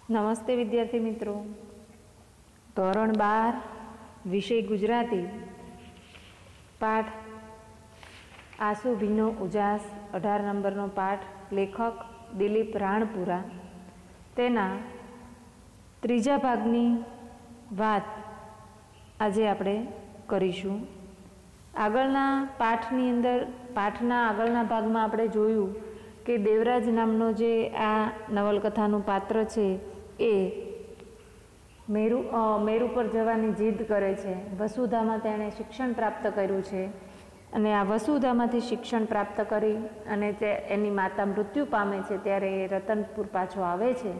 નમસ્તે વિદ્યાર્થી મિત્રો, ધોરણ 12 વિષય ગુજરાતી, પાઠ આસુ ભીનો ઉજાસ 18 નંબરનો પાઠ, લેખક દિલીપ રાણપુરા. તેના ત્રીજા ભાગની વાત આજે આપણે કરીશું. આગળના પાઠની અંદર, પાઠના આગળના ભાગમાં આપણે જોયું કે દેવરાજ નામનો જે આ નવલકથાનું પાત્ર છે એ મેરુ પર જવાની જીદ કરે છે. વસુધામાં તેણે શિક્ષણ પ્રાપ્ત કર્યું છે અને આ વસુધામાંથી શિક્ષણ પ્રાપ્ત કરી અને તે એની માતા મૃત્યુ પામે છે ત્યારે એ રતનપુર પાછો આવે છે.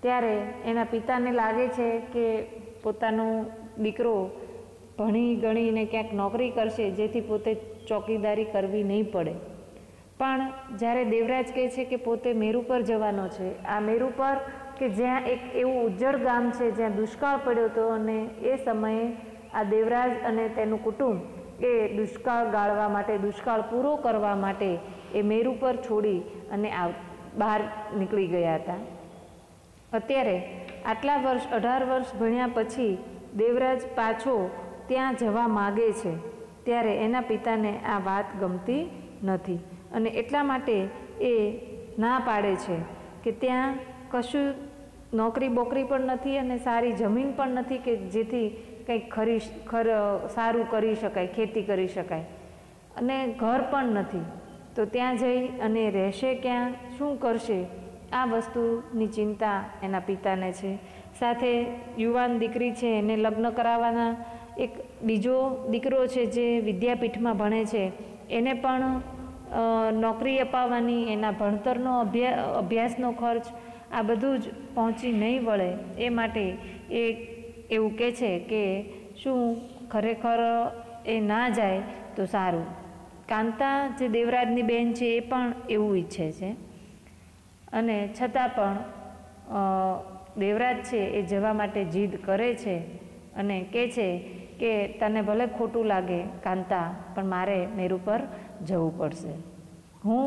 ત્યારે એના પિતાને લાગે છે કે પોતાનો દીકરો ભણી ગણીને ક્યાંક નોકરી કરશે જેથી પોતે ચોકીદારી કરવી નહીં પડે. પણ જ્યારે દેવરાજ કહે છે કે પોતે મેરુ પર જવાનો છે, આ મેરુ પર કે જ્યાં એક એવું ઉજ્જડ ગામ છે જ્યાં દુષ્કાળ પડ્યો હતો અને એ સમયે આ દેવરાજ અને તેનું કુટુંબ એ દુષ્કાળ ગાળવા માટે, દુષ્કાળ પૂરો કરવા માટે એ મેરુ પર છોડી અને બહાર નીકળી ગયા હતા. અત્યારે આટલા વર્ષ, 18 વર્ષ ભણ્યા પછી દેવરાજ પાછો ત્યાં જવા માગે છે ત્યારે એના પિતાને આ વાત ગમતી નથી અને એટલા માટે એ ના પાડે છે કે ત્યાં કશું નોકરી બોકરી પણ નથી અને સારી જમીન પણ નથી કે જેથી કંઈક સારું કરી શકાય, ખેતી કરી શકાય, અને ઘર પણ નથી. તો ત્યાં જઈ અને રહેશે ક્યાં, શું કરશે, આ વસ્તુની ચિંતા એના પિતાને છે. સાથે યુવાન દીકરી છે એને લગ્ન કરાવવાના, એક બીજો દીકરો છે જે વિદ્યાપીઠમાં ભણે છે એને પણ નોકરી અપાવવાની, એના ભણતરનો અભ્યાસનો ખર્ચ, આ બધું જ પહોંચી નહીં વળે એ માટે એ એવું કહે છે કે શું ખરેખર એ ના જાય તો સારું. કાંતા જે દેવરાજની બહેન છે એ પણ એવું ઈચ્છે છે અને છતાં પણ દેવરાજ છે એ જવા માટે જીદ કરે છે અને કહે છે કે તને ભલે ખોટું લાગે કાંતા, પણ મારે મેરુ પર જવું પડશે. હું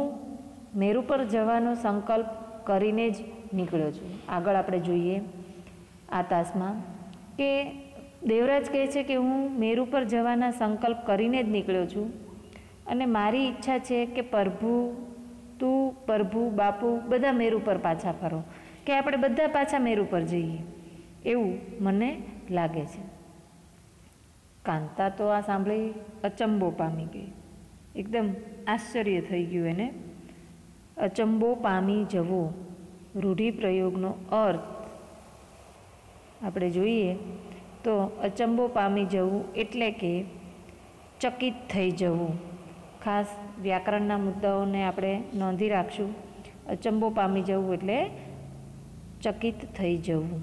મેરુ પર જવાનો સંકલ્પ કરીને જ નીકળ્યો છું. આગળ આપણે જોઈએ આ તાસમાં કે દેવરાજ કહે છે કે હું મેરુ પર જવાના સંકલ્પ કરીને જ નીકળ્યો છું અને મારી ઈચ્છા છે કે પ્રભુ, તું, પ્રભુ, બાપુ બધા મેરુ પર પાછા ફરો, કે આપણે બધા પાછા મેરુ પર જઈએ એવું મને લાગે છે. કાંતા તો આ સાંભળી અચંબો પામી ગઈ, એકદમ આશ્ચર્ય થઈ ગયું એને. અચંબો પામી જવો રૂઢિપ્રયોગનો અર્થ આપણે જોઈએ તો અચંબો પામી જવું એટલે કે ચકિત થઈ જવું. ખાસ વ્યાકરણના મુદ્દાઓને આપણે નોંધી રાખશું. અચંબો પામી જવું એટલે ચકિત થઈ જવું.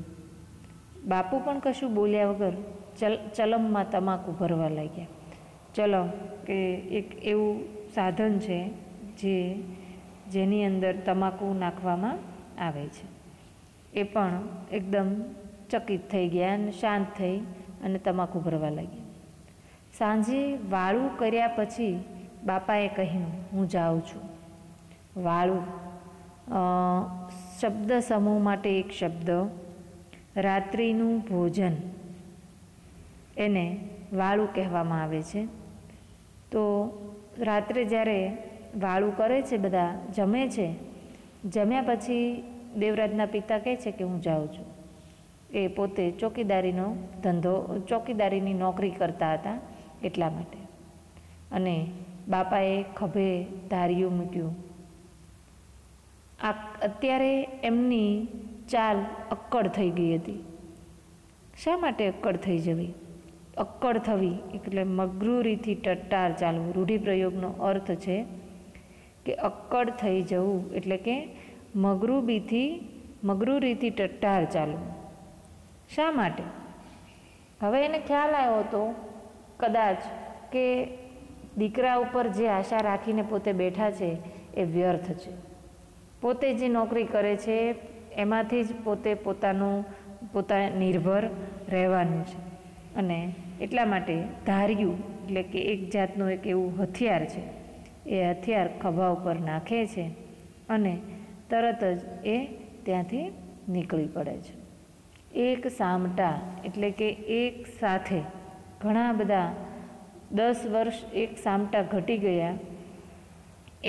બાપુ પણ કશું બોલ્યા વગર ચલમમાં તમાકુ ભરવા લાગ્યા. ચલમ કે એક એવું સાધન છે જેની અંદર તમાકુ નાખવામાં આવે છે. એ પણ એકદમ ચકિત થઈ ગયા અને શાંત થઈ અને તમાકુ ભરવા લાગ્યા. સાંજે વાળું કર્યા પછી બાપાએ કહ્યું, હું જાઉં છું. વાળું શબ્દ સમૂહ માટે એક શબ્દ, રાત્રિનું ભોજન એને વાળું કહેવામાં આવે છે. તો રાત્રે જ્યારે વાળું કરે છે, બધા જમે છે, જમ્યા પછી દેવરાજના પિતા કહે છે કે હું જાઉં છું. એ પોતે ચોકીદારીનો ધંધો, ચોકીદારીની નોકરી કરતા હતા એટલા માટે. અને બાપાએ ખભે ધાર્યું મૂક્યું. અત્યારે એમની ચાલ અક્કડ થઈ ગઈ હતી. શા માટે અક્કડ થઈ જવી? અક્કડ થવી એટલે મગરૂરીથી ટટ્ટાર ચાલવું. રૂઢિપ્રયોગનો અર્થ છે કે અક્કડ થઈ જવું એટલે કે મગરૂરીથી ટટ્ટાર ચાલવું. શા માટે? હવે એને ખ્યાલ આવ્યો હતો કદાચ કે દીકરા ઉપર જે આશા રાખીને પોતે બેઠા છે એ વ્યર્થ છે. પોતે જે નોકરી કરે છે એમાંથી જ પોતા નિર્ભર રહેવાનું છે અને એટલા માટે ધાર્યું એટલે કે એક જાતનું એક એવું હથિયાર છે, એ હથિયાર ખભા ઉપર નાખે છે અને તરત જ એ ત્યાંથી નીકળી પડે છે. એક સામટા એટલે કે એક સાથે ઘણા બધા 10 વર્ષ એક સામટા ઘટી ગયા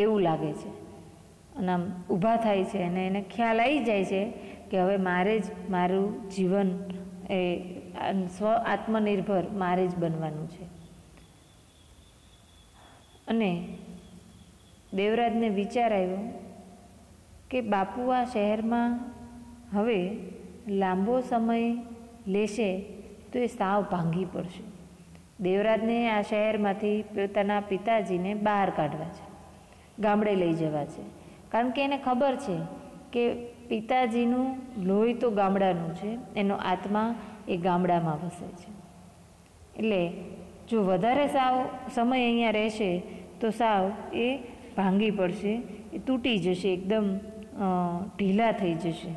એવું લાગે છે. અને આમ ઊભા થાય છે અને એને ખ્યાલ આવી જાય છે કે હવે મારે જ મારું જીવન એ સ્વ આત્મનિર્ભર મારે જ બનવાનું છે. અને દેવરાજને વિચાર આવ્યો કે બાપુ આ શહેરમાં હવે લાંબો સમય લેશે તો એ સાવ ભાંગી પડશે. દેવરાજને આ શહેરમાંથી પોતાના પિતાજીને બહાર કાઢવા છે, ગામડે લઈ જવા છે. કારણ કે એને ખબર છે કે પિતાજીનું લોહી તો ગામડાનું છે, એનો આત્મા એ ગામડામાં વસે છે. એટલે જો વધારે સાવ સમય અહીંયા રહેશે તો સાવ એ ભાંગી પડશે, એ તૂટી જશે, એકદમ ઢીલા થઈ જશે.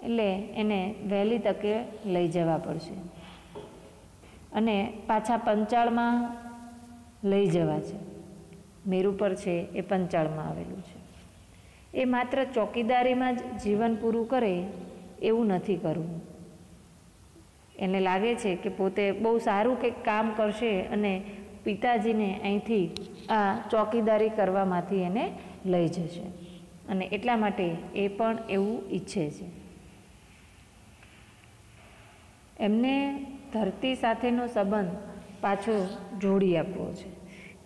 એટલે એને વહેલી તકે લઈ જવા પડશે અને પાછા પંચાળમાં લઈ જવા છે. મેરુ પર છે એ પંચાળમાં આવેલું છે. એ માત્ર ચોકીદારીમાં જ જીવન પૂરું કરે એવું નથી કરવું. એને લાગે છે કે પોતે બહુ સારું કંઈક કામ કરશે અને પિતાજીને અહીંથી આ ચોકીદારી કરવામાંથી એને લઈ જશે, અને એટલા માટે એ પણ એવું ઈચ્છે છે. એમને ધરતી સાથેનો સંબંધ પાછો જોડી આપવો છે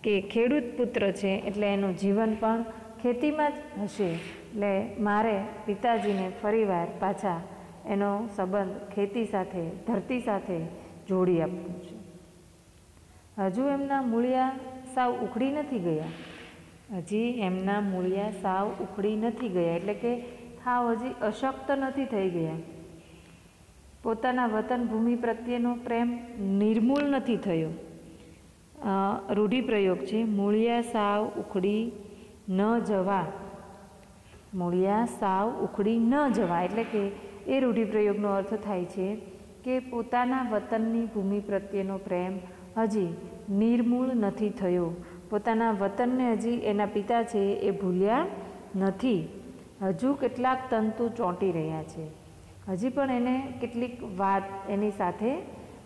કે ખેડૂત પુત્ર છે એટલે એનું જીવન પણ ખેતીમાં જ હશે. એટલે મારે પિતાજીને ફરીવાર પાછા એનો સંબંધ ખેતી સાથે, ધરતી સાથે જોડી આપવું છે. હજુ એમના મૂળિયા સાવ ઉખડી નથી ગયા. હજી એમના મૂળિયા સાવ ઉખડી નથી ગયા, એટલે કે સાવ હજી અશક્ત નથી થઈ ગયા. પોતાના વતન ભૂમિ પ્રત્યેનો પ્રેમ નિર્મૂળ નથી થયો. રૂઢિપ્રયોગ છે, મૂળિયા સાવ ઉખડી ન જવા. મૂળિયા સાવ ઉખડી ન જવા એટલે કે એ રૂઢિપ્રયોગનો અર્થ થાય છે કે પોતાના વતનની ભૂમિ પ્રત્યેનો પ્રેમ હજી નિર્મૂળ નથી થયો. પોતાના વતનને હજી એના પિતા છે એ ભૂલ્યા નથી. હજુ કેટલાક તંતુ ચોંટી રહ્યા છે. હજી પણ એને કેટલીક વાત એની સાથે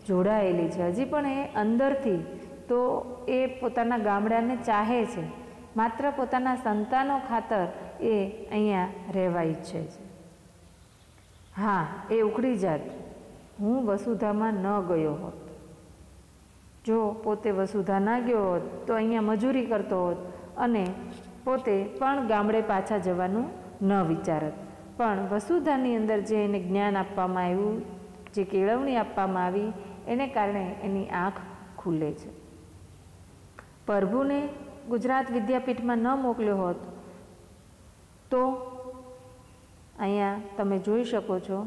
જોડાયેલી છે. હજી પણ એ અંદરથી તો એ પોતાના ગામડાને ચાહે છે, માત્ર પોતાના સંતાનો ખાતર એ અહીંયા રહેવા ઈચ્છે છે. હા, એ ઉખડી જાત હું વસુધામાં ન ગયો હોત. જો પોતે વસુધા ના ગયો હોત તો અહીંયા મજૂરી કરતો હોત અને પોતે પણ ગામડે પાછા જવાનું ન વિચારત. પણ વસુધાની અંદર જે એને જ્ઞાન આપવામાં આવ્યું, જે કેળવણી આપવામાં આવી, એને કારણે એની આંખ ખુલે છે. પ્રભુને ગુજરાત વિદ્યાપીઠમાં ન મોકલ્યો હોત તો અહીંયા તમે જોઈ શકો છો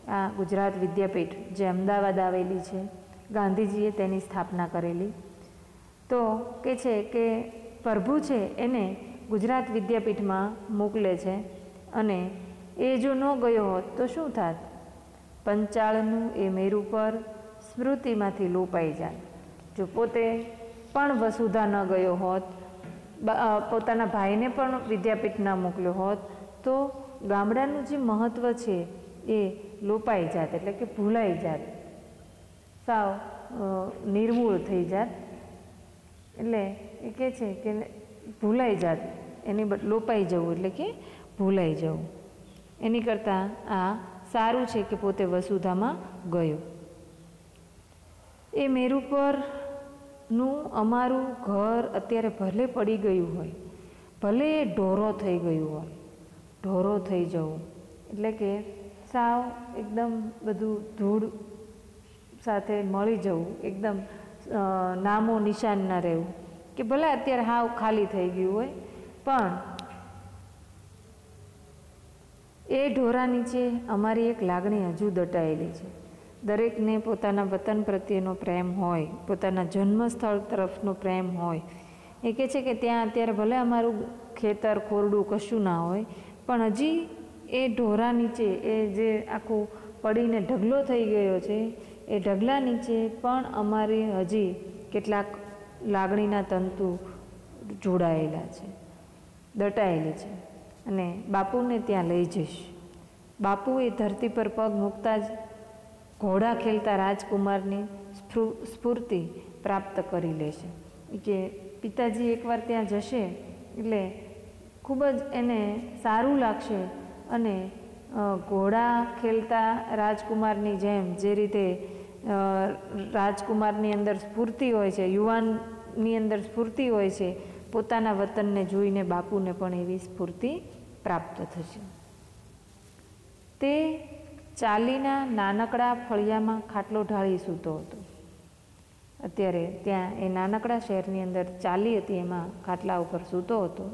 આ ગુજરાત વિદ્યાપીઠ જે અમદાવાદ આવેલી છે, ગાંધીજીએ તેની સ્થાપના કરેલી. તો કે છે કે પ્રભુ છે એને ગુજરાત વિદ્યાપીઠમાં મોકલે છે અને એ જો ન ગયો હોત તો શું થાત? પંચાળનું એ મેરુ પર સ્મૃતિમાંથી લોપાઈ જાય. જો પોતે પણ વસુધા ન ગયો હોત, પોતાના ભાઈને પણ વિદ્યાપીઠ ન મોકલ્યો હોત તો ગામડાનું જે મહત્ત્વ છે એ લોપાઈ જાત, એટલે કે ભૂલાઈ જાત, સાવ નિર્મૂળ થઈ જાત. એટલે એ કહે છે કે ભૂલાઈ જાત, એની લોપાઈ જવું એટલે કે ભૂલાઈ જવું. એની કરતાં આ સારું છે કે પોતે વસુધામાં ગયો. એ મેરુ પરનું અમારું ઘર અત્યારે ભલે પડી ગયું હોય, ભલે એ ઢોરો થઈ ગયું હોય, ઢોરો થઈ જવું એટલે કે સાવ એકદમ બધું ધૂળ સાથે મળી જવું, એકદમ નામો નિશાન ન રહેવું, કે ભલે અત્યારે હાવ ખાલી થઈ ગયું હોય, પણ એ ઢોરા નીચે અમારી એક લાગણી હજુ દટાયેલી છે. દરેકને પોતાના વતન પ્રત્યેનો પ્રેમ હોય, પોતાના જન્મસ્થળ તરફનો પ્રેમ હોય. એ કહે છે કે ત્યાં અત્યારે ભલે અમારું ખેતર ખોરડું કશું ના હોય, પણ હજી એ ઢોરા નીચે એ જે આખું પડીને ઢગલો થઈ ગયો છે, એ ઢગલા નીચે પણ અમારી હજી કેટલાક લાગણીના તંતુ જોડાયેલા છે, દટાયેલી છે. અને બાપુને ત્યાં લઈ જઈશ. બાપુએ ધરતી પર પગ મૂકતા જ ઘોડા ખેલતા રાજકુમારની સ્ફૂર્તિ પ્રાપ્ત કરી લેશે. કે પિતાજી એકવાર ત્યાં જશે એટલે ખૂબ જ એને સારું લાગશે અને ઘોડા ખેલતા રાજકુમારની જેમ જે રીતે રાજકુમારની અંદર સ્ફૂર્તિ હોય છે, યુવાનની અંદર સ્ફૂર્તિ હોય છે, પોતાના વતનને જોઈને બાપુને પણ એવી સ્ફૂર્તિ પ્રાપ્ત થશે. તે ચાલીના નાનકડા ફળિયામાં ખાટલો ઢાળી સૂતો હતો. અત્યારે ત્યાં એ નાનકડા શહેરની અંદર ચાલી હતી, એમાં ખાટલા ઉપર સૂતો હતો.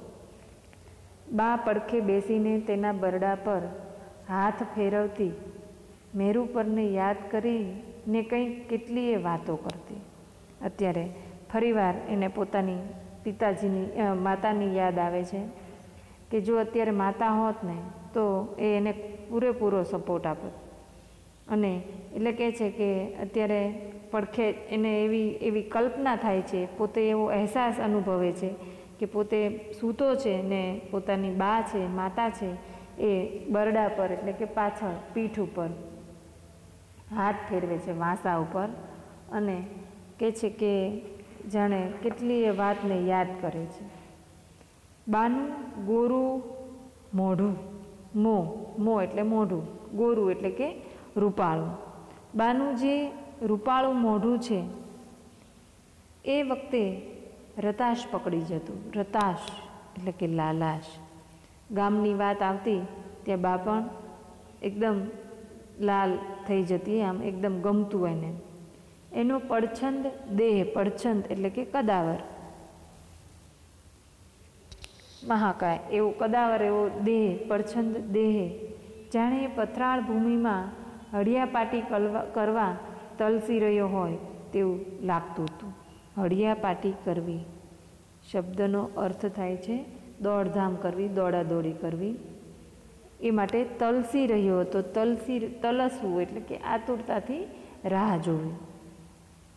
બા પડખે બેસીને તેના બરડા પર હાથ ફેરવતી, મેરુ પરને યાદ કરીને કંઈક કેટલીય વાતો કરતી. અત્યારે ફરીવાર એને પોતાની માતાની યાદ આવે છે કે જો અત્યારે માતા હોત ને તો એ એને પૂરેપૂરો સપોર્ટ આપત. અને એટલે કહે છે કે અત્યારે પડખે એને એવી કલ્પના થાય છે, પોતે એવો અહેસાસ અનુભવે છે કે પોતે સૂતો છે ને પોતાની બા છે, માતા છે, એ બરડા પર એટલે કે પાછળ પીઠ ઉપર હાથ ફેરવે છે, વાંસા ઉપર, અને કહે છે કે જાણે કેટલીય વાતને યાદ કરે છે. બાનું ગોરું મોઢું, મો એટલે મોઢું, ગોરું એટલે કે રૂપાળું. બાનું જે રૂપાળું મોઢું છે એ વખતે રતાશ પકડી જતું. રતાશ એટલે કે લાલાશ. ગામની વાત આવતી ત્યાં બા પણ એકદમ લાલ થઈ જતી, આમ એકદમ ગમતું એને. એનો પડછંદ દેહ, પડછંદ એટલે કે કદાવર, મહાકાય એવો કદાવર એવો દેહ, પડછંદ દેહ જાણે પથરાળ ભૂમિમાં હળિયાપાટી કરવા તલસી રહ્યો હોય તેવું લાગતું હતું. હળિયાપાટી કરવી શબ્દનો અર્થ થાય છે દોડધામ કરવી, દોડાદોડી કરવી. એ માટે તલસી રહ્યો હતો. તલસવું એટલે કે આતુરતાથી રાહ જોવી,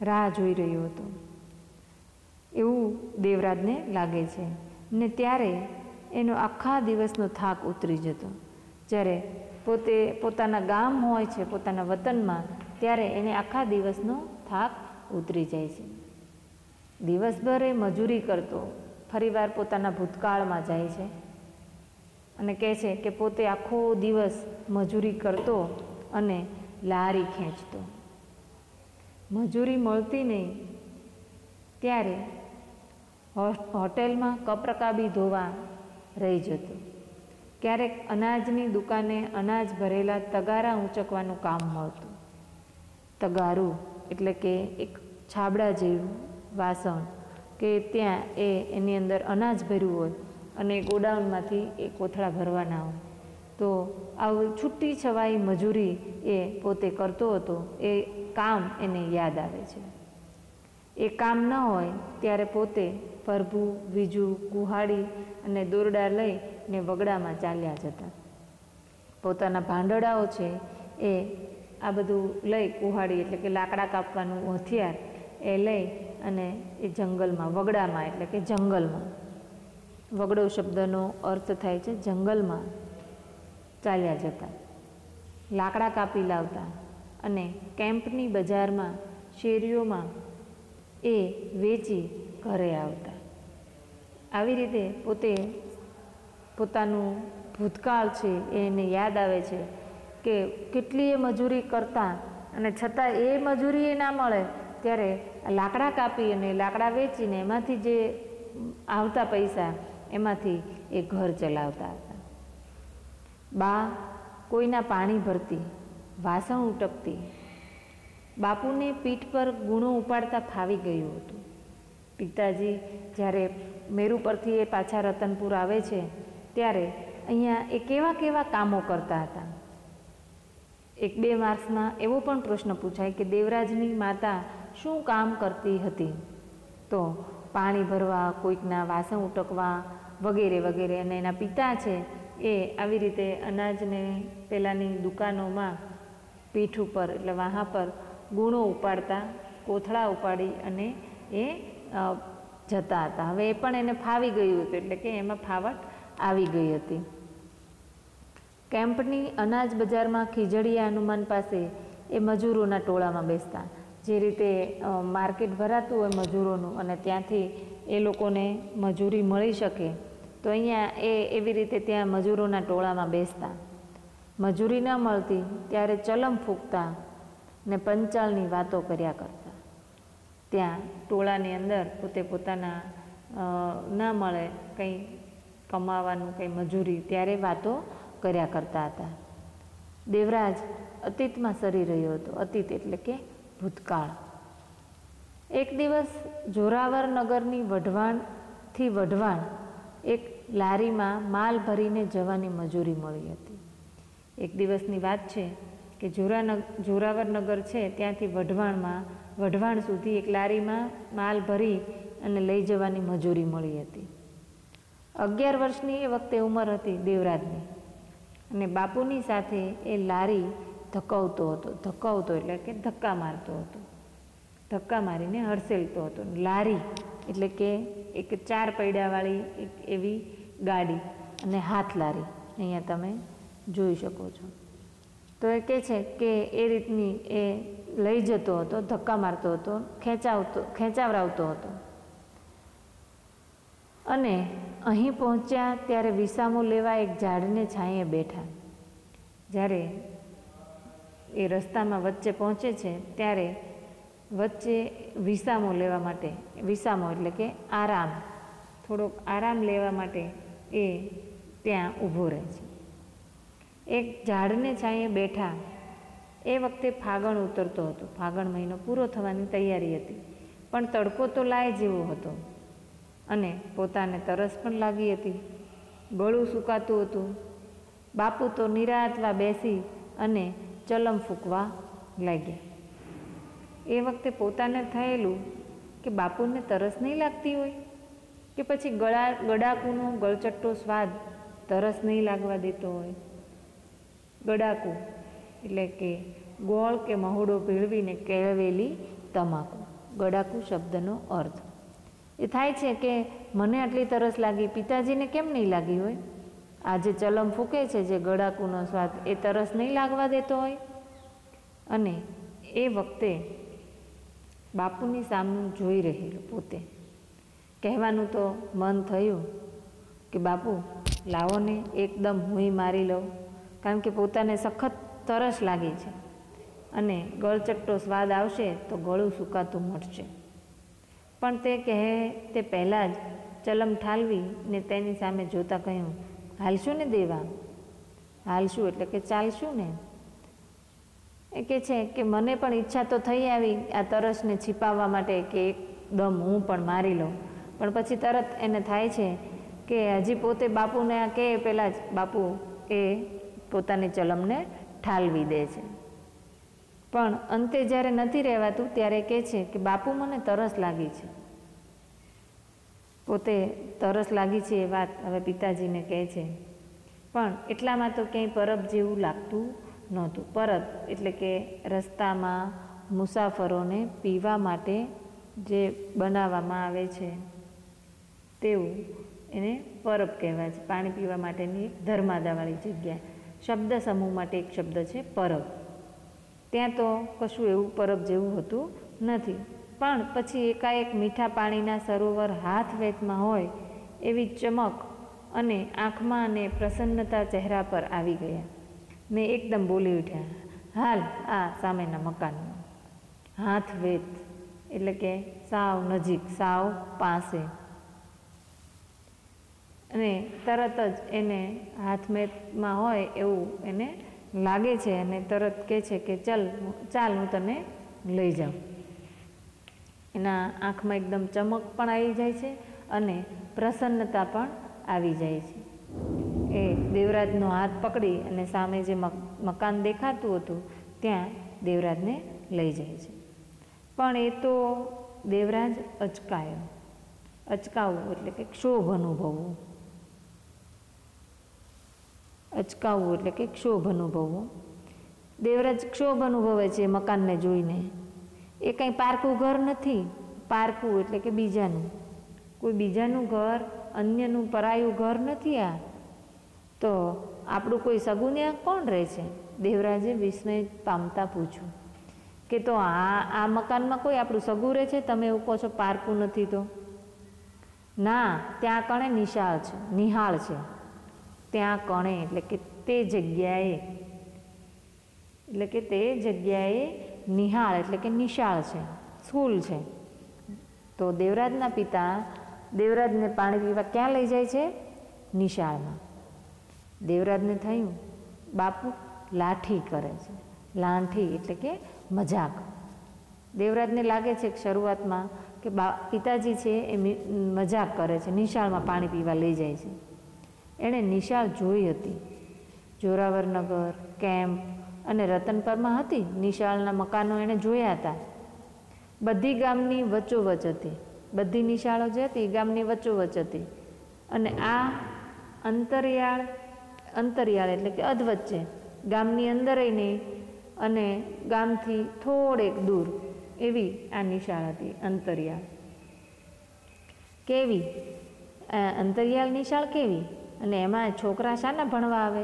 રાહ જોઈ રહ્યો હતો એવું દેવરાજને લાગે છે. ને ત્યારે એનો આખા દિવસનો થાક ઉતરી જતો. જ્યારે પોતે પોતાના ગામ હોય છે, પોતાના વતનમાં, ત્યારે એને આખા દિવસનો થાક ઉતરી જાય છે. દિવસભર એ મજૂરી કરતો, ફરીવાર પોતાના ભૂતકાળમાં જાય છે અને કહે છે કે પોતે આખો દિવસ મજૂરી કરતો અને લારી ખેંચતો. મજૂરી મળતી નહીં ત્યારે હોટેલમાં કપરકાબી ધોવા રહી જતો. ક્યારેક અનાજની દુકાને અનાજ ભરેલા તગારા ઊંચકવાનું કામ મળતું. તગારું એટલે કે એક છાબડા જેવું વાસણ કે ત્યાં એની અંદર અનાજ ભર્યું હોય અને ગોડાઉનમાંથી એ કોથળા ભરવાના હોય. તો આવું છૂટી છવાઈ મજૂરી એ પોતે કરતો હતો. એ કામ એને યાદ આવે છે. એ કામ ન હોય ત્યારે પોતે પરભું, બીજું, કુહાડી અને દોરડા લઈને વગડામાં ચાલ્યા જતા. પોતાના ભાંડડાઓ છે એ આ બધું લઈ, કુહાડી એટલે કે લાકડા કાપવાનું હથિયાર એ લઈ અને એ જંગલમાં, વગડામાં એટલે કે જંગલમાં, વગડો શબ્દનો અર્થ થાય છે જંગલમાં, ચાલ્યા જતા. લાકડા કાપી લાવતા અને કેમ્પની બજારમાં, શેરીઓમાં એ વેચી ઘરે આવતા. આવી રીતે પોતે પોતાનું ભૂતકાળ છે એને યાદ આવે છે કે કેટલીય મજૂરી કરતા અને છતાં એ મજૂરી એ ના મળે ત્યારે લાકડા કાપી અને લાકડા વેચીને એમાંથી જે આવતા પૈસા એમાંથી એ ઘર ચલાવતા હતા. બા કોઈના પાણી ભરતી, વાસણ ઉટકતી. બાપુને પીઠ પર ગુણો ઉપાડતા ફાવી ગયું હતું. પિતાજી જ્યારે મેરુ પરથી એ પાછા રતનપુર આવે છે ત્યારે અહીંયા એ કેવા કેવા કામો કરતા હતા. 1-2 માર્ક્સમાં એવો પણ પ્રશ્ન પૂછાય કે દેવરાજની માતા શું કામ કરતી હતી? તો પાણી ભરવા, કોઈકના વાસણ ઉટકવા વગેરે વગેરે. અને એના પિતા છે એ આવી રીતે અનાજને પેલાની દુકાનોમાં પીઠ ઉપર એટલે વાહા પર ગુણો ઉપાડતા, કોથળા ઉપાડી અને એ જતા હતા. હવે એ પણ એને ફાવી ગયું હતું એટલે કે એમાં ફાવટ આવી ગઈ હતી. કેમ્પની અનાજ બજારમાં ખીજડીયા હનુમાન પાસે એ મજૂરોના ટોળામાં બેસતા. જે રીતે માર્કેટ ભરાતું હોય મજૂરોનું અને ત્યાંથી એ લોકોને મજૂરી મળી શકે, તો અહીંયા એ એવી રીતે ત્યાં મજૂરોના ટોળામાં બેસતા. મજૂરી ન મળતી ત્યારે ચલમ ફૂંકતા ને પંચાલની વાતો કર્યા કરતા. ત્યાં ટોળાની અંદર પોતે પોતાના ના મળે કંઈ કમાવાનું કંઈ મજૂરી ત્યારે વાતો કર્યા કરતા હતા. દેવરાજ અતીતમાં સરી રહ્યો હતો. અતીત એટલે કે ભૂતકાળ. એક દિવસ જોરાવર નગરની વઢવાણથી વઢવાણ એક લારીમાં માલ ભરીને જવાની મજૂરી મળી હતી. એક દિવસની વાત છે કે જોરાવર નગર છે ત્યાંથી વઢવાણ સુધી એક લારીમાં માલ ભરી અને લઈ જવાની મજૂરી મળી હતી. 11 વર્ષની એ વખતે ઉંમર હતી દેવરાજની, અને બાપુની સાથે એ લારી ધકાવતો હતો. ધકાવતો એટલે કે ધક્કા મારતો હતો. ધક્કા મારીને હડસેલતો હતો. લારી એટલે કે એક 4 પૈડાવાળી એક એવી ગાડી અને હાથ લારી અહીંયા તમે જોઈ શકો છો. તો એ કહે છે કે એ રીતની એ લઈ જતો હતો, ધક્કા મારતો હતો, ખેંચાવરાવતો હતો. અને અહીં પહોંચ્યા ત્યારે વિસામો લેવા એક ઝાડને છાંયે બેઠા. જ્યારે એ રસ્તામાં વચ્ચે પહોંચે છે ત્યારે વચ્ચે વિસામો લેવા માટે, વિસામો એટલે કે આરામ, થોડોક આરામ લેવા માટે એ ત્યાં ઊભો રહે છે. એક ઝાડને છાંયે બેઠા. એ વખતે ફાગણ ઉતરતો હતો. ફાગણ મહિનો પૂરો થવાની તૈયારી હતી, પણ તડકો તો લાય જેવો હતો અને પોતાને તરસ પણ લાગી હતી. ગળું સુકાતું હતું. બાપુ તો નિરાંતવા બેસી અને ચલમ ફૂંકવા લાગ્યા. એ વખતે પોતાને થયેલું કે બાપુને તરસ નહીં લાગતી હોય કે પછી ગડાકુનો ગળચટ્ટો સ્વાદ તરસ નહીં લાગવા દેતો હોય. ગડાકુ એટલે કે ગોળ કે મહુડો ભેળવીને કેળવેલી તમાકુ. ગડાકુ શબ્દનો અર્થ એ થાય છે કે મને આટલી તરસ લાગી, પિતાજીને કેમ નહીં લાગી હોય? આજે ચલમ ફૂંકે છે જે ગડાકુનો સ્વાદ, એ તરસ નહીં લાગવા દેતો હોય. અને એ વખતે બાપુની સામું જોઈ રહેલો પોતે કહેવાનું તો મન થયું કે બાપુ લાવો ને એકદમ હુંય મારી લઉં, કારણ કે પોતાને સખત તરસ લાગી છે અને ગળચટ્ટો સ્વાદ આવશે તો ગળું સુકાતું મળશે. પણ તે કહે તે પહેલાં જ ચલમ ઠાલવી ને તેની સામે જોતા કહ્યું, હાલશું ને દેવા? હાલશું એટલે કે ચાલશું ને. એ કહે છે કે મને પણ ઈચ્છા તો થઈ આવી આ તરસને छिपाવવા માટે કે એકદમ હું પણ મારી લઉં, પણ પછી તરત એને થાય છે કે હજી પોતે બાપુને આ કહે પહેલાં જ બાપુ એ પોતાની ચલમને ઠાલવી દે છે. પણ અંતે જ્યારે નથી રહેવાતું ત્યારે કહે છે કે બાપુ મને તરસ લાગી છે. પોતે તરસ લાગી છે એ વાત હવે પિતાજીને કહે છે. પણ એટલામાં તો ક્યાંય પરબ જેવું લાગતું નહોતું. પરબ એટલે કે રસ્તામાં મુસાફરોને પીવા માટે જે બનાવવામાં આવે છે તેવું એને પરબ કહેવાય છે. પાણી પીવા માટેની એક ધર્માદાવાળી જગ્યા. શબ્દ સમૂહ માટે એક શબ્દ છે પરબ. ત્યાં તો કશું એવું પરબ જેવું હોતું નથી. પણ પછી એકાએક મીઠા પાણીના સરોવર હાથ વેતમાં હોય એવી ચમક અને આંખમાં અને પ્રસન્નતા ચહેરા પર આવી ગયા ને એકદમ બોલી ઉઠ્યા, હાલ આ સામેના મકાનમાં. હાથ વેત એટલે કે સાવ નજીક, સાવ પાસે. અને તરત જ એને હાથમેટમાં હોય એવું એને લાગે છે અને તરત કહે છે કે ચાલ હું તને લઈ જાઉં. એના આંખમાં એકદમ ચમક પણ આવી જાય છે અને પ્રસન્નતા પણ આવી જાય છે. એ દેવરાજનો હાથ પકડી અને સામે જે મકાન દેખાતું હતું ત્યાં દેવરાજને લઈ જાય છે. પણ એ તો દેવરાજ અચકાયો. અચકાવવું એટલે કે ક્ષોભ અનુભવવું. અચકાવવું એટલે કે ક્ષોભ અનુભવવું. દેવરાજ ક્ષોભ અનુભવે છે મકાનને જોઈને. એ કંઈ પારકું ઘર નથી. પારકું એટલે કે બીજાનું, કોઈ બીજાનું ઘર, અન્યનું પરાયું ઘર નથી આ. તો આપણું કોઈ સગું ત્યાં કોણ રહે છે? દેવરાજે વિસ્મય પામતા પૂછ્યું કે તો આ મકાનમાં કોઈ આપણું સગું રહે છે? તમે એવું કહો છો પારકું નથી તો? ના, ત્યાં કણે નિહાળ છે. ત્યાં કણે એટલે કે તે જગ્યાએ નિહાળ એટલે કે નિશાળ છે, સ્કૂલ છે. તો દેવરાજના પિતા દેવરાજને પાણી પીવા ક્યાં લઈ જાય છે? નિશાળમાં. દેવરાજને થયું બાપુ લાઠી કરે છે. લાઠી એટલે કે મજાક. દેવરાજને લાગે છે કે શરૂઆતમાં કે પિતાજી છે એ મજાક કરે છે, નિશાળમાં પાણી પીવા લઈ જાય છે. એણે નિશાળ જોઈ હતી. જોરાવરનગર, કેમ્પ અને રતનપરમાં હતી. નિશાળના મકાનો એણે જોયા હતા. બધી ગામની વચ્ચોવચ હતી. બધી નિશાળો જે હતી ગામની વચ્ચોવચ હતી. અને આ અંતરિયાળ એટલે કે અધવચ્ચે, ગામની અંદરેય નહીં અને ગામથી થોડેક દૂર એવી આ નિશાળ હતી. અંતરિયાળ કેવી? અંતરિયાળ નિશાળ કેવી? અને એમાં છોકરા શાના ભણવા આવે?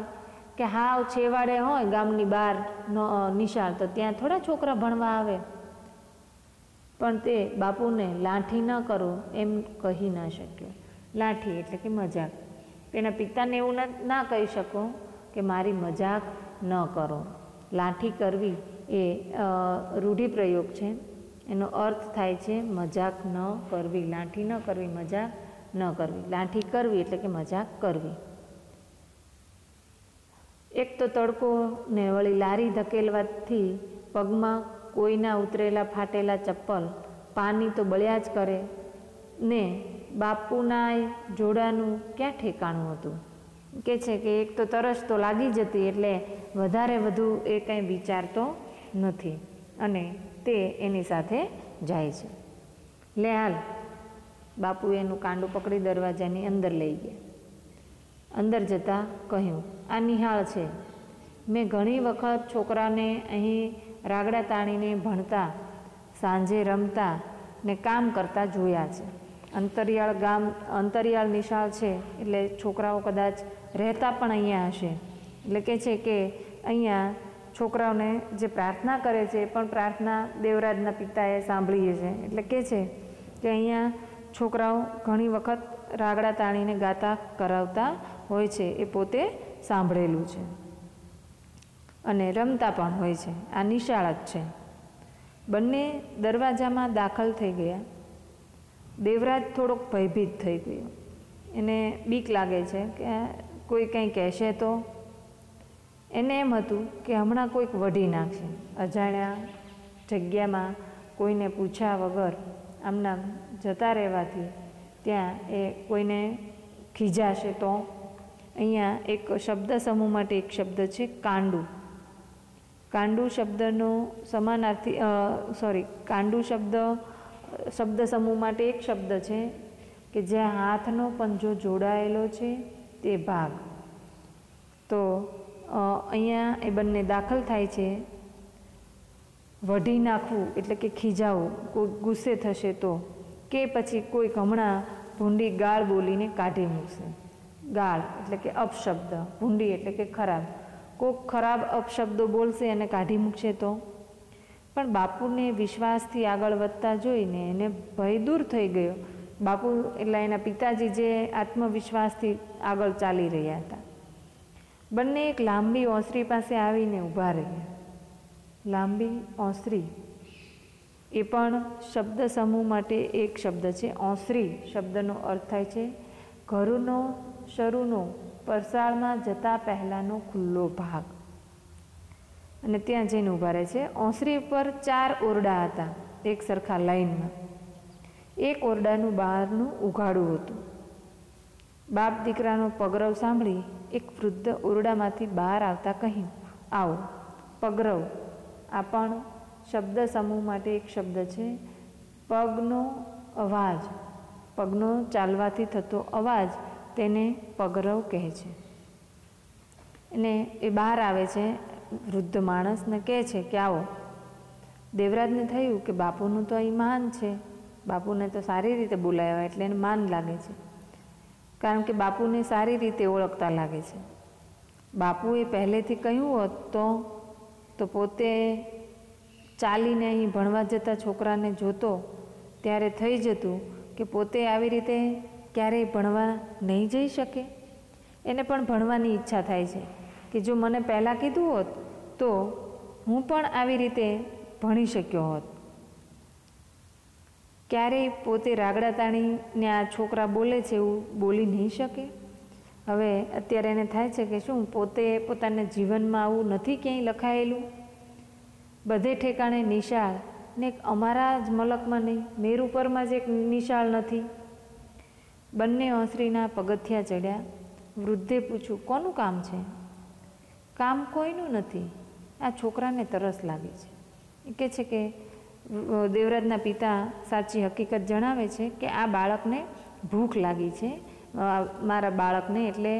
કે હાવ છેવાડે હોય ગામની બહાર નિશાળ, તો ત્યાં થોડા છોકરા ભણવા આવે. પણ તે બાપુને લાઠી ન કરો એમ કહી ના શક્યો. લાઠી એટલે કે મજાક. તેના પિતાને એવું ના કહી શકો કે મારી મજાક ન કરો. લાઠી કરવી એ રૂઢિપ્રયોગ છે. એનો અર્થ થાય છે મજાક ન કરવી. લાઠી ન કરવી, મજાક ન કરવી. લાઠી કરવી એટલે કે મજાક કરવી. એક તો તડકો ને વળી લારી ધકેલવાથી પગમાં કોઈના ઉતરેલા ફાટેલા ચપ્પલ, પાણી તો બળ્યા જ કરે ને બાપુના જોડાનું ક્યાં ઠેકાણું હતું. કે છે કે એક તો તરસ તો લાગી જતી એટલે વધારે વધુ એ કંઈ વિચારતો નથી અને તે એની સાથે જાય છે. લે હાલ. બાપુ એનું કાંડું પકડી દરવાજાની અંદર લઈ ગયા. અંદર જતાં કહ્યું, આ નિહાળ છે. મેં ઘણી વખત છોકરાને અહીં રાગડા તાણીને ભણતા, સાંજે રમતા ને કામ કરતા જોયા છે. અંતરિયાળ નિશાળ છે એટલે છોકરાઓ કદાચ રહેતા પણ અહીંયા હશે. એટલે કે છે કે અહીંયા છોકરાઓને જે પ્રાર્થના કરે છે એ પણ પ્રાર્થના દેવરાજના પિતાએ સાંભળી છે. એટલે કે છે કે અહીંયા છોકરાઓ ઘણી વખત રાગડા તાણીને ગાતા કરાવતા હોય છે, એ પોતે સાંભળેલું છે. અને રમતા પણ હોય છે. આ નિશાળ જ છે. બંને દરવાજામાં દાખલ થઈ ગયા. દેવરાજ થોડોક ભયભીત થઈ ગયો. એને બીક લાગે છે કે કોઈ કંઈ કહેશે તો. એને એમ હતું કે હમણાં કોઈક વઢી નાખશે. અજાણ્યા જગ્યામાં કોઈને પૂછ્યા વગર આમના જતા રહેવાથી ત્યાં એ કોઈને ખીજાશે તો. અહીંયા એક શબ્દ સમૂહ માટે એક શબ્દ છે કાંડું. કાંડું શબ્દનો સમાનાર્થી કાંડું શબ્દ સમૂહ માટે એક શબ્દ છે કે જ્યાં હાથનો પંજો જોડાયેલો છે તે ભાગ. તો અહીંયા એ બંને દાખલ થાય છે. વઢી નાખવું એટલે કે ખીજાવું, કોઈ ગુસ્સે થશે તો, કે પછી કોઈક હમણાં ભૂંડી ગાળ બોલીને કાઢી મૂકશે. ગાળ એટલે કે અપશબ્દ, ભૂંડી એટલે કે ખરાબ. કોઈક ખરાબ અપશબ્દો બોલશે અને કાઢી મૂકશે તો. પણ બાપુને વિશ્વાસથી આગળ વધતા જોઈને એને ભય દૂર થઈ ગયો. બાપુ એટલે એના પિતાજી જે આત્મવિશ્વાસથી આગળ ચાલી રહ્યા હતા. બંને એક લાંબી ઓસરી પાસે આવીને ઊભા રહ્યા. લાંબી ઓસરી એ પણ શબ્દ સમૂહ માટે એક શબ્દ છે. ઓસરી શબ્દનો અર્થ થાય છે ઘરનો શરૂનો પરસાળમાં જતા પહેલાંનો ખુલ્લો ભાગ. અને ત્યાં જઈને ઊભા રહે છે. ઓસરી પર 4 ઓરડા હતા એક સરખા લાઈનમાં. એક ઓરડાનું બહારનું ઉઘાડું હતું. બાપ દીકરાનો પગરવ સાંભળી એક વૃદ્ધ ઓરડામાંથી બહાર આવતા કહ્યું, આવો. પગરવ આ પણ શબ્દ સમૂહ માટે એક શબ્દ છે. પગનો અવાજ, પગનો ચાલવાથી થતો અવાજ તેને પગરવ કહે છે. અને એ બહાર આવે છે વૃદ્ધ માણસને કહે છે કે આવો. દેવરાજને થયું કે બાપુનું તો અહીં માન છે, બાપુને તો સારી રીતે બોલાવ્યા એટલે એને માન લાગે છે, કારણ કે બાપુને સારી રીતે ઓળખતા લાગે છે. બાપુએ પહેલેથી કહ્યું હોત તો પોતે ચાલીને અહીં ભણવા જતા છોકરાને જોતો ત્યારે થઈ જતું કે પોતે આવી રીતે ક્યારેય ભણવા નહીં જઈ શકે. એને પણ ભણવાની ઈચ્છા થાય છે કે જો મને પહેલાં કીધું હોત તો હું પણ આવી રીતે ભણી શક્યો હોત. ક્યારેય પોતે રાગડા તાણીને આ છોકરા બોલે છે એવું બોલી નહીં શકે. હવે અત્યારે એને થાય છે કે શું પોતે પોતાના જીવનમાં આવું નથી ક્યાંય લખાયેલું. બધે ઠેકાણે નિશાળ ને અમારા જ મલકમાં નહીં, મેરુપરમાં જ એક નિશાળ નથી. બંને ઓસરીના પગથિયા ચડ્યા. વૃદ્ધે પૂછ્યું, કોનું કામ છે? કામ કોઈનું નથી, આ છોકરાને તરસ લાગી છે. એ કહે છે કે દેવરાજના પિતા સાચી હકીકત જણાવે છે કે આ બાળકને ભૂખ લાગી છે, મારા બાળકને એટલે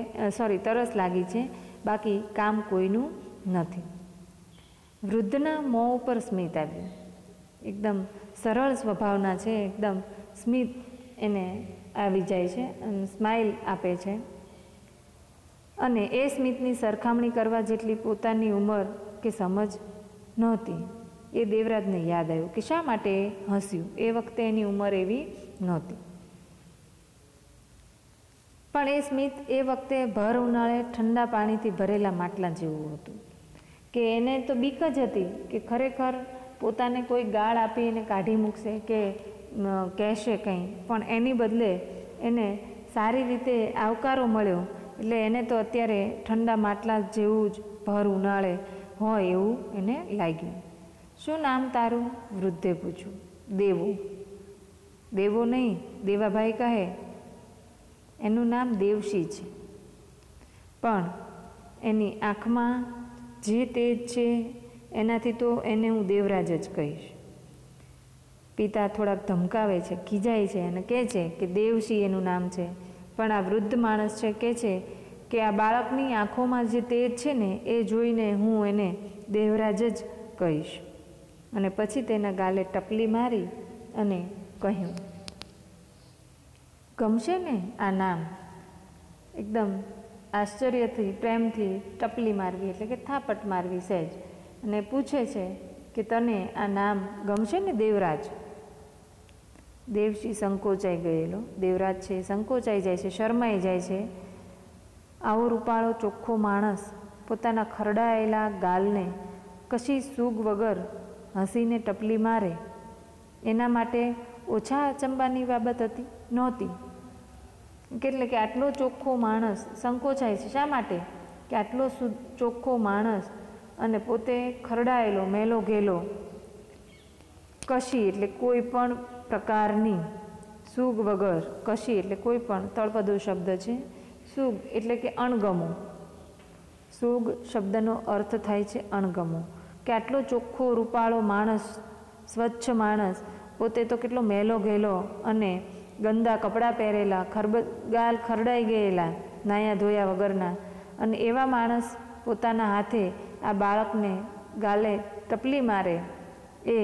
તરસ લાગી છે, બાકી કામ કોઈનું નથી. વૃદ્ધના મોં ઉપર સ્મિત આવ્યું. એકદમ સરળ સ્વભાવના છે, એકદમ સ્મિત એને આવી જાય છે અને સ્માઇલ આપે છે. અને એ સ્મિતની સરખામણી કરવા જેટલી પોતાની ઉંમર કે સમજ નહોતી. એ દેવરાજને યાદ આવ્યું કે શા માટે હસ્યું. એ વખતે એની ઉંમર એવી નહોતી. પણ એ સ્મિત એ વખતે ભર ઉનાળે ઠંડા પાણીથી ભરેલા માટલા જેવું હતું કે એને તો બીક જ હતી કે ખરેખર પોતાને કોઈ ગાળ આપી એને કાઢી મૂકશે કે કહેશે કંઈ, પણ એની બદલે એને સારી રીતે આવકારો મળ્યો. એટલે એને તો અત્યારે ઠંડા માટલા જેવું જ ભર ઉનાળે હોય એવું એને લાગ્યું. શું નામ તારું? વૃદ્ધે પૂછ્યું. દેવો. દેવો નહીં, દેવાભાઈ કહે. એનું નામ દેવશી છે, પણ એની આંખમાં જે તેજ છે એનાથી તો એને હું દેવરાજ જ કહીશ. પિતા થોડાક ધમકાવે છે, ખીજાય છે અને કહે છે કે દેવશી એનું નામ છે. પણ આ વૃદ્ધ માણસ છે કહે છે કે આ બાળકની આંખોમાં જે તેજ છે ને એ જોઈને હું એને દેવરાજ જ કહીશ. અને પછી તેના ગાલે ટપલી મારી અને કહ્યું, ગમશે ને આ નામ? એકદમ આશ્ચર્યથી પ્રેમથી ટપલી મારવી એટલે કે થાપટ મારવી સહેજ. અને પૂછે છે કે તને આ નામ ગમશે ને દેવરાજ? દેવશી સંકોચાઈ ગયેલો. દેવરાજ છે સંકોચાઈ જાય છે, શરમાઈ જાય છે. આવો રૂપાળો ચોખ્ખો માણસ પોતાના ખરડાયેલા ગાલને કશી સૂગ વગર હસીને ટપલી મારે એના માટે ઓછા અચંબાની બાબત હતી નહોતી. એટલે કે આટલો ચોખ્ખો માણસ સંકોચાય છે. શા માટે? કે આટલો ચોખ્ખો માણસ અને પોતે ખરડાયેલો મેલો ઘેલો, કશી એટલે કોઈ પણ પ્રકારની સૂગ વગર, કશી એટલે કોઈ પણ તળપદો શબ્દ છે. સૂગ એટલે કે અણગમો. સૂગ શબ્દનો અર્થ થાય છે અણગમો. કે આટલો ચોખ્ખો રૂપાળો માણસ, સ્વચ્છ માણસ, પોતે તો કેટલો મેલો ઘેલો અને ગંદા કપડાં પહેરેલા, ગાલ ખરડાઈ ગયેલા, નાયા ધોયા વગરના, અને એવા માણસ પોતાના હાથે આ બાળકને ગાલે ટપલી મારે એ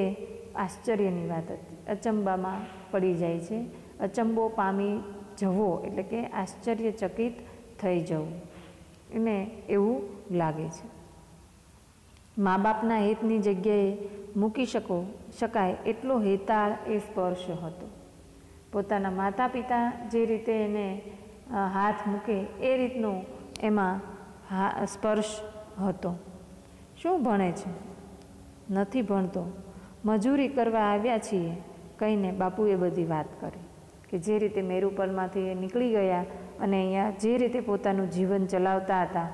આશ્ચર્યની વાત હતી. અચંબામાં પડી જાય છે. અચંબો પામી જવો એટલે કે આશ્ચર્યચકિત થઈ જવું, એને એવું લાગે છે. મા બાપના હિતની જગ્યાએ મૂકી શકાય એટલો હેતાળ એ સ્પર્શ હતો. પોતાના માતા પિતા જે રીતે એને હાથ મૂકે એ રીતનો એમાં સ્પર્શ હતો. શું ભણે છે? નથી ભણતો, મજૂરી કરવા આવ્યા છીએ કહીને બાપુએ બધી વાત કરી કે જે રીતે મેરુપરમાંથી એ નીકળી ગયા અને અહીંયા જે રીતે પોતાનું જીવન ચલાવતા હતા,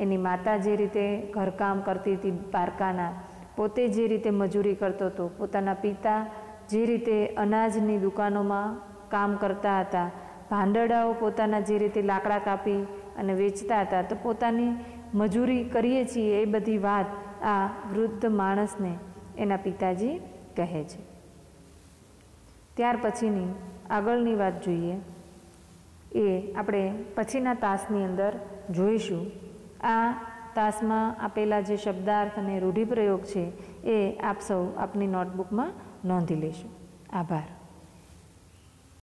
એની માતા જે રીતે ઘરકામ કરતી હતી પારકાના, પોતે જે રીતે મજૂરી કરતો હતો, પોતાના પિતા જે રીતે અનાજની દુકાનોમાં કામ કરતા હતા, ભાંડડાઓ પોતાના જે રીતે લાકડા કાપી અને વેચતા હતા, તો પોતાની મજૂરી કરીએ છીએ એ બધી વાત આ વૃદ્ધ માણસને એના પિતાજી કહે છે. ત્યાર પછીની આગળની વાત જોઈએ એ આપણે પછીના તાસની અંદર જોઈશું. આ તાસમાં આપેલા જે શબ્દાર્થ અને રૂઢિપ્રયોગ છે એ આપ સૌ આપની નોટબુકમાં નોંધી લેશું. આભાર.